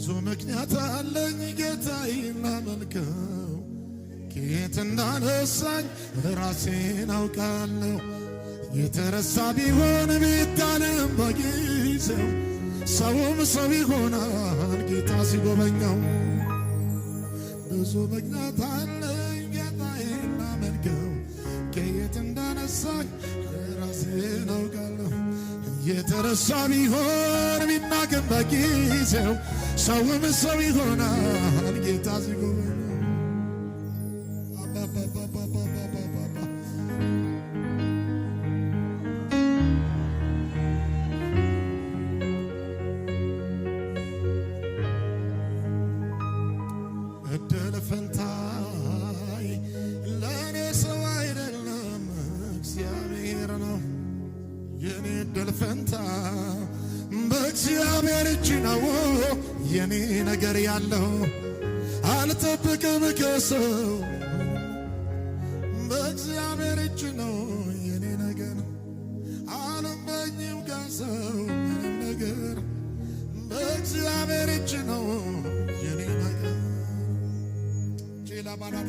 ብዙ ምክንያት አለኝ ጌታዬን ላመልከው ከየት እንዳነሳኝ ራሴን አውቃለሁ የተረሳ ቢሆን ቢታለም በጊዜው ሰውም ሰው ይሆናል ጌታ ሲጎበኘው ብዙ ምክንያት አለኝ ጌታዬን ላመልከው ከየት እንዳነሳኝ ራሴን አውቃለሁ የተረሳ ቢሆን ቢናቅም በጊዜው ሰውም ሰው ይሆናል ጌታ ሲጎበኘው እድል ፈንታይ ለእኔ ሰው አይደለም እግዚአብሔር ነው የኔ እድል ፈንታ በእግዚአብሔር እጅ ነው የኔ ነገር ያለው አልጠብቅም ከሰው በእግዚአብሔር እጅ ነው የኔ ነገር አልመኝም ከሰው ምንም ነገር በእግዚአብሔር እጅ ነው የኔ ነገር ቼላ ባራዳ